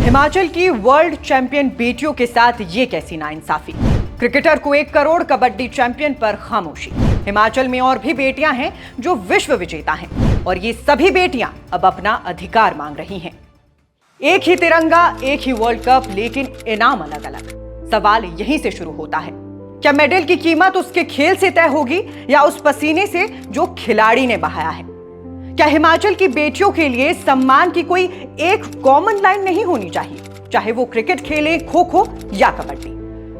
हिमाचल की world champion बेटियों के साथ ये कैसी नाइंसाफी। क्रिकेटर को 1 करोड़, कबड्डी चैंपियन पर खामोशी। हिमाचल में और भी बेटियां हैं जो विश्व विजेता हैं और ये सभी बेटियां अब अपना अधिकार मांग रही हैं। एक ही तिरंगा, एक ही वर्ल्ड कप, लेकिन इनाम अलग अलग। सवाल यहीं से शुरू होता है, क्या मेडल की कीमत उसके खेल से तय होगी या उस पसीने से जो खिलाड़ी ने बहाया है? क्या हिमाचल की बेटियों के लिए सम्मान की कोई एक कॉमन लाइन नहीं होनी चाहिए, चाहे वो क्रिकेट खेले, खो खो या कबड्डी?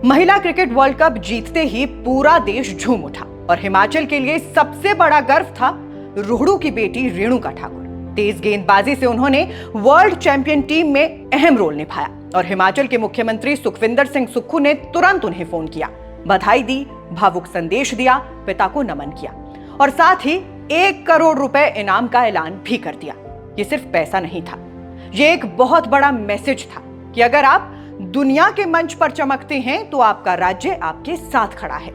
महिला क्रिकेट वर्ल्ड कप जीतते ही पूरा देश झूम उठा और हिमाचल के लिए सबसे बड़ा गर्व था रोहड़ू की बेटी रेणुका ठाकुर। तेज गेंदबाजी से उन्होंने वर्ल्ड चैंपियन टीम में अहम रोल निभाया और हिमाचल के मुख्यमंत्री सुखविंदर सिंह सुक्खू ने तुरंत उन्हें फोन किया, बधाई दी, भावुक संदेश दिया, पिता को नमन किया और साथ ही 1 करोड़ रुपए इनाम का ऐलान भी कर दिया। ये सिर्फ पैसा नहीं था, ये एक बहुत बड़ा मैसेज था कि अगर आप दुनिया के मंच पर चमकते हैं तो आपका राज्य आपके साथ खड़ा है।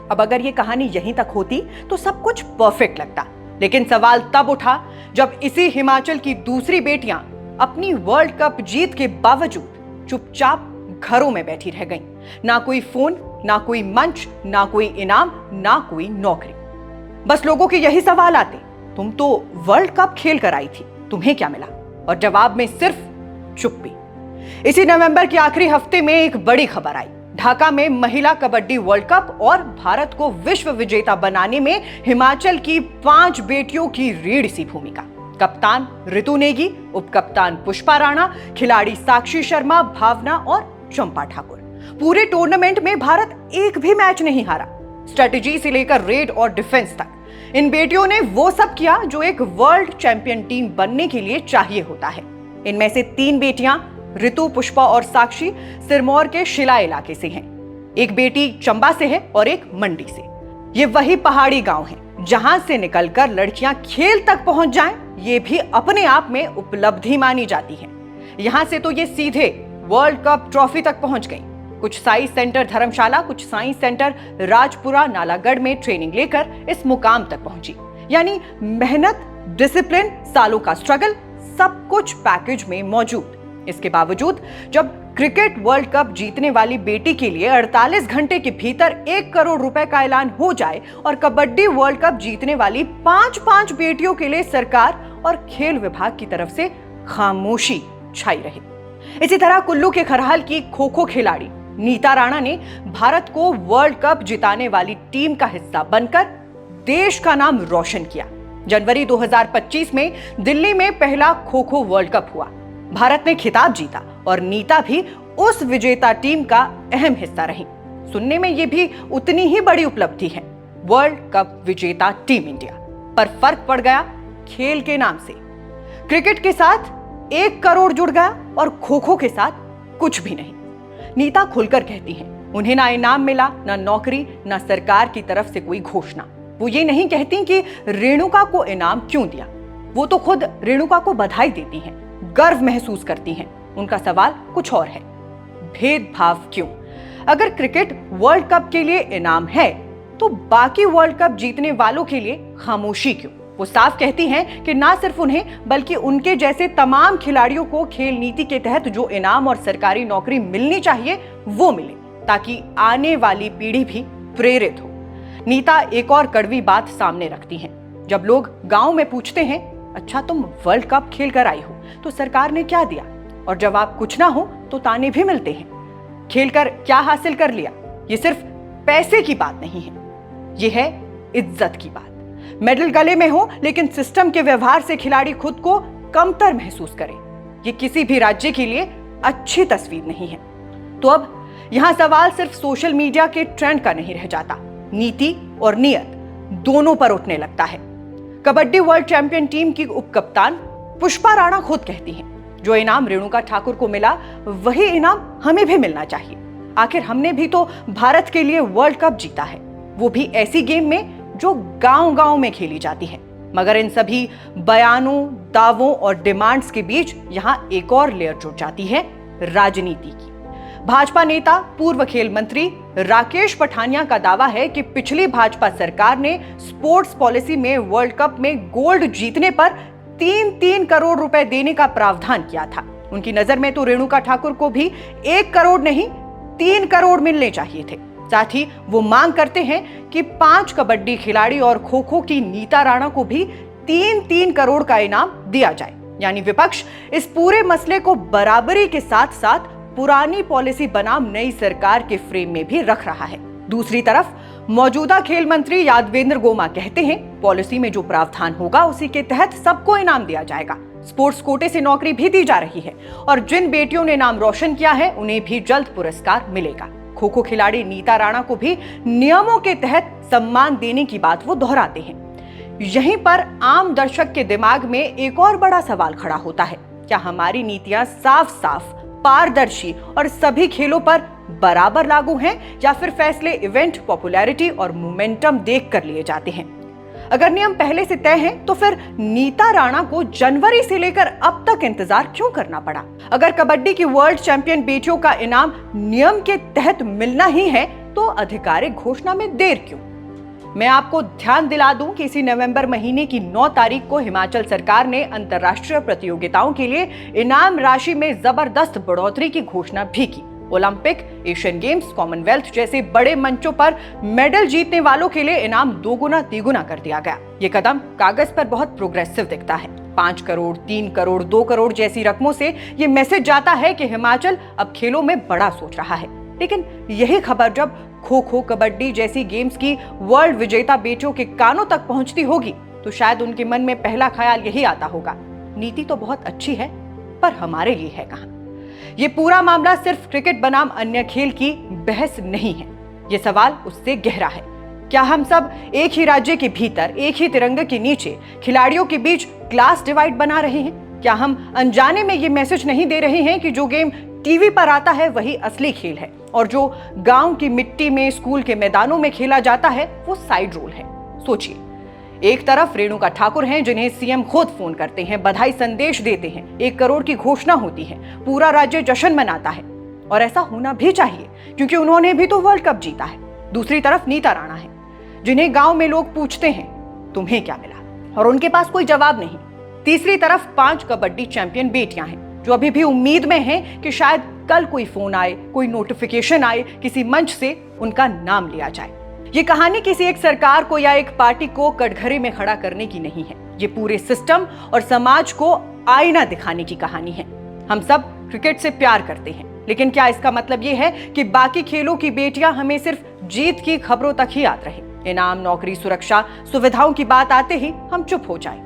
अब अगर ये कहानी यहीं तक होती तो सब कुछ परफेक्ट लगता, लेकिन सवाल तब उठा जब इसी हिमाचल की दूसरी बेटियां अपनी वर्ल्ड कप जीत के बावजूद चुपचाप घरों में बैठी रह गईं। ना कोई फोन, ना कोई मंच, ना कोई इनाम, ना कोई नौकरी। बस लोगों के यही सवाल आते, तुम तो वर्ल्ड कप खेल कर आई थी, तुम्हें क्या मिला? और जवाब में सिर्फ चुप्पी। इसी नवंबर के आखिरी हफ्ते में एक बड़ी खबर आई। ढाका में महिला कबड्डी वर्ल्ड कप और भारत को विश्व विजेता बनाने में हिमाचल की 5 बेटियों की रीढ़ सी भूमिका। कप्तान ऋतु नेगी, उप कप्तान पुष्पा राणा, खिलाड़ी साक्षी शर्मा, भावना और चंपा ठाकुर। पूरे टूर्नामेंट में भारत एक भी मैच नहीं हारा। स्ट्रेटेजी से लेकर रेड और डिफेंस तक इन बेटियों ने वो सब किया जो एक वर्ल्ड चैंपियन टीम बनने के लिए चाहिए होता है। इनमें से 3 बेटियां ऋतु, पुष्पा और साक्षी सिरमौर के शिला इलाके से हैं। एक बेटी चंबा से है और एक मंडी से। ये वही पहाड़ी गांव हैं जहां से निकलकर लड़कियां खेल तक पहुंच जाएं, ये भी अपने आप में उपलब्धि मानी जाती है। यहां से तो ये सीधे वर्ल्ड कप ट्रॉफी तक पहुंच गई। कुछ साइंस सेंटर धर्मशाला, कुछ साइंस सेंटर राजपुरा, नालागढ़ में ट्रेनिंग लेकर इस मुकाम तक पहुंची। यानी मेहनत, डिसिप्लिन, सालों का स्ट्रगल, सब कुछ पैकेज में मौजूद। इसके बावजूद जब क्रिकेट वर्ल्ड कप जीतने वाली बेटी के लिए 48 घंटे के भीतर 1 करोड़ रुपए का ऐलान हो जाए और कबड्डी वर्ल्ड कप जीतने वाली 5 बेटियों के लिए सरकार और खेल विभाग की तरफ से खामोशी छाई रही। इसी तरह कुल्लू के खरहाल की खो खो खिलाड़ी नीता राणा ने भारत को वर्ल्ड कप जिताने वाली टीम का हिस्सा बनकर देश का नाम रोशन किया। जनवरी 2025 में दिल्ली में पहला खो खो वर्ल्ड कप हुआ। भारत ने खिताब जीता और नीता भी उस विजेता टीम का अहम हिस्सा रही। सुनने में यह भी उतनी ही बड़ी उपलब्धि है, वर्ल्ड कप विजेता टीम इंडिया। पर फर्क पड़ गया खेल के नाम से। क्रिकेट के साथ 1 करोड़ जुड़ गया और खो खो के साथ कुछ भी नहीं। नीता खुलकर कहती हैं, उन्हें ना इनाम मिला, ना नौकरी, ना सरकार की तरफ से कोई घोषणा। वो ये नहीं कहती कि रेणुका को इनाम क्यों दिया, वो तो खुद रेणुका को बधाई देती हैं, गर्व महसूस करती हैं। उनका सवाल कुछ और है, भेदभाव क्यों? अगर क्रिकेट वर्ल्ड कप के लिए इनाम है तो बाकी वर्ल्ड कप जीतने वालों के लिए खामोशी क्यों? वो साफ कहती हैं कि ना सिर्फ उन्हें बल्कि उनके जैसे तमाम खिलाड़ियों को खेल नीति के तहत जो इनाम और सरकारी नौकरी मिलनी चाहिए वो मिले, ताकि आने वाली पीढ़ी भी प्रेरित हो। नीता एक और कड़वी बात सामने रखती हैं। जब लोग गांव में पूछते हैं, अच्छा तुम वर्ल्ड कप खेल कर आई हो तो सरकार ने क्या दिया? और जवाब कुछ ना हो तो ताने भी मिलते हैं। खेलकर क्या हासिल कर लिया? ये सिर्फ पैसे की बात नहीं है, ये है इज्जत की बात। मेडल गले में हो लेकिन सिस्टम के व्यवहार से खिलाड़ी खुद को कमतर महसूस करे, ये किसी भी राज्य के लिए अच्छी तस्वीर नहीं है। तो अब यहां सवाल सिर्फ सोशल मीडिया के ट्रेंड का नहीं रह जाता, नीति और नियत दोनों पर उठने लगता है। कबड्डी वर्ल्ड चैंपियन टीम की उप कप्तान पुष्पा राणा खुद कहती हैं, जो इनाम रेणुका ठाकुर को मिला वही इनाम हमें भी मिलना चाहिए। आखिर हमने भी तो भारत के लिए वर्ल्ड कप जीता है, वो भी ऐसी गेम में जो गांव-गांव में खेली जाती है। मगर इन सभी बयानों, दावों और डिमांड्स के बीच यहां एक और लेयर जुड़ जाती है, राजनीति की। भाजपा नेता, पूर्व खेल मंत्री राकेश पठानिया का दावा है कि पिछली भाजपा सरकार ने स्पोर्ट्स पॉलिसी में वर्ल्ड कप में गोल्ड जीतने पर 3-3 करोड़ रुपए देने का प्रावधान किया था। उनकी नजर में तो रेणुका ठाकुर को भी 1 करोड़ नहीं 3 करोड़ मिलने चाहिए थे। साथ ही वो मांग करते हैं कि 5 कबड्डी खिलाड़ी और खो खो की नीता राणा को भी 3-3 करोड़ का इनाम दिया जाए। यानी विपक्ष इस पूरे मसले को बराबरी के साथ साथ पुरानी पॉलिसी बनाम नई सरकार के फ्रेम में भी रख रहा है। दूसरी तरफ मौजूदा खेल मंत्री यादवेंद्र गोमा कहते हैं पॉलिसी में जो प्रावधान होगा उसी के तहत सबको इनाम दिया जाएगा। स्पोर्ट्स कोटे से नौकरी भी दी जा रही है और जिन बेटियों ने नाम रोशन किया है उन्हें भी जल्द पुरस्कार मिलेगा। खो खो खिलाड़ी नीता राणा को भी नियमों के तहत सम्मान देने की बात वो दोहराते हैं। यहीं पर आम दर्शक के दिमाग में एक और बड़ा सवाल खड़ा होता है, क्या हमारी नीतियां साफ साफ पारदर्शी और सभी खेलों पर बराबर लागू हैं या फिर फैसले इवेंट, पॉपुलैरिटी और मोमेंटम देखकर लिए जाते हैं? अगर नियम पहले से तय हैं, तो फिर नीता राणा को जनवरी से लेकर अब तक इंतजार क्यों करना पड़ा? अगर कबड्डी की वर्ल्ड चैंपियन बेटियों का इनाम नियम के तहत मिलना ही है तो आधिकारिक घोषणा में देर क्यों? मैं आपको ध्यान दिला दूं कि इसी नवंबर महीने की 9 तारीख को हिमाचल सरकार ने अंतर्राष्ट्रीय प्रतियोगिताओं के लिए इनाम राशि में जबरदस्त बढ़ोतरी की घोषणा भी की। ओलंपिक, एशियन गेम्स, कॉमनवेल्थ जैसे बड़े मंचों पर मेडल जीतने वालों के लिए इनाम 2 गुना 3 गुना कर दिया गया। ये कदम कागज पर बहुत प्रोग्रेसिव दिखता है। 5 करोड़, 3 करोड़, 2 करोड़ जैसी रकमों से ये मैसेज जाता है कि हिमाचल अब खेलों में बड़ा सोच रहा है। लेकिन यही खबर जब खो खो, कबड्डी जैसी गेम्स की वर्ल्ड विजेता बेटियों के कानों तक पहुंचती होगी तो शायद उनके मन में पहला ख्याल यही आता होगा, नीति तो बहुत अच्छी है पर हमारे लिए है कहां? ये पूरा मामला सिर्फ क्रिकेट बनाम अन्य खेल की बहस नहीं है। ये सवाल उससे गहरा है। क्या हम सब एक ही राज्य के भीतर, एक ही तिरंगे के नीचे खिलाड़ियों के बीच क्लास डिवाइड बना रहे हैं? क्या हम अनजाने में ये मैसेज नहीं दे रहे हैं कि जो गेम टीवी पर आता है वही असली खेल है और जो गांव की मिट्टी में, स्कूल के मैदानों में खेला जाता है वो साइड रोल है? सोचिए, एक तरफ रेणुका ठाकुर हैं जिन्हें सीएम खुद फोन करते हैं, बधाई संदेश देते हैं, 1 करोड़ की घोषणा होती है, पूरा राज्य जश्न मनाता है और ऐसा होना भी चाहिए क्योंकि उन्होंने भी तो वर्ल्ड कप जीता है। दूसरी तरफ नीता राणा है जिन्हें गांव में लोग पूछते हैं तुम्हें क्या मिला और उनके पास कोई जवाब नहीं। तीसरी तरफ 5 कबड्डी चैंपियन बेटियां हैं जो अभी भी उम्मीद में हैं कि शायद कल कोई फोन आए, कोई नोटिफिकेशन आए, किसी मंच से उनका नाम लिया जाए। ये कहानी किसी एक सरकार को या एक पार्टी को कटघरे में खड़ा करने की नहीं है। ये पूरे सिस्टम और समाज को आईना दिखाने की कहानी है। हम सब क्रिकेट से प्यार करते हैं, लेकिन क्या इसका मतलब ये है कि बाकी खेलों की बेटियां हमें सिर्फ जीत की खबरों तक ही याद रहे? इनाम, नौकरी, सुरक्षा, सुविधाओं की बात आते ही हम चुप हो जाएं।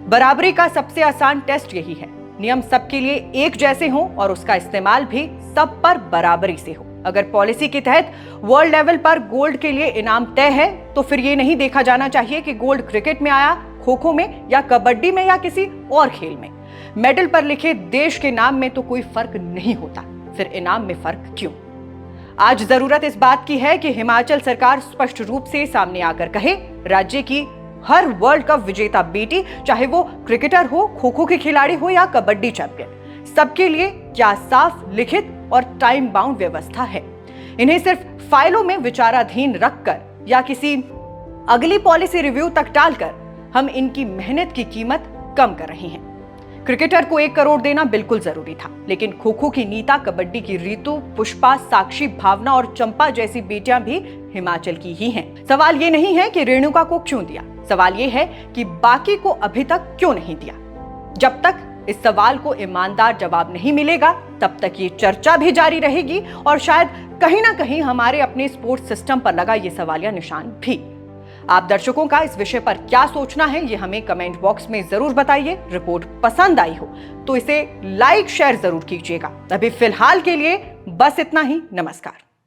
बराबरी का सबसे आसान टेस्ट यही है, नियम सबके लिए एक जैसे हों और उसका इस्तेमाल भी सब पर बराबरी से हो। अगर पॉलिसी के तहत वर्ल्ड लेवल पर गोल्ड के लिए इनाम तय है तो फिर ये नहीं देखा जाना चाहिए कि गोल्ड क्रिकेट में आया, खो खो में या कबड्डी में या किसी और खेल में। मेडल पर लिखे देश के नाम में तो कोई फर्क नहीं होता, फिर इनाम में फर्क क्यों? आज जरूरत इस बात की है कि हिमाचल सरकार स्पष्ट रूप से सामने आकर कहे, राज्य की हर वर्ल्ड कप विजेता बेटी, चाहे वो क्रिकेटर हो, खो खो की खिलाड़ी हो या कबड्डी चैंपियन, सबके लिए क्या साफ लिखित और टाइम बाउंड व्यवस्था है। इन्हें सिर्फ फाइलों में विचाराधीन रखकर या किसी अगली पॉलिसी रिव्यू तक टालकर हम इनकी मेहनत की कीमत कम कर रहे हैं। क्रिकेटर को 1 करोड़ देना बिल्कुल जरूरी था, लेकिन खो खो की नीता, कबड्डी की रीतु, पुष्पा, साक्षी, भावना और चंपा जैसी बेटियां भी हिमाचल की ही हैं। सवाल ये नहीं है कि रेणुका को क्यों दिया, सवाल ये है कि बाकी को अभी तक क्यों नहीं दिया। जब तक इस सवाल को ईमानदार जवाब नहीं मिलेगा तब तक ये चर्चा भी जारी रहेगी और शायद कहीं ना कहीं हमारे अपने स्पोर्ट्स सिस्टम पर लगा ये सवालिया निशान भी। आप दर्शकों का इस विषय पर क्या सोचना है ये हमें कमेंट बॉक्स में जरूर बताइए। रिपोर्ट पसंद आई हो तो इसे लाइक शेयर जरूर कीजिएगा। अभी फिलहाल के लिए बस इतना ही। नमस्कार।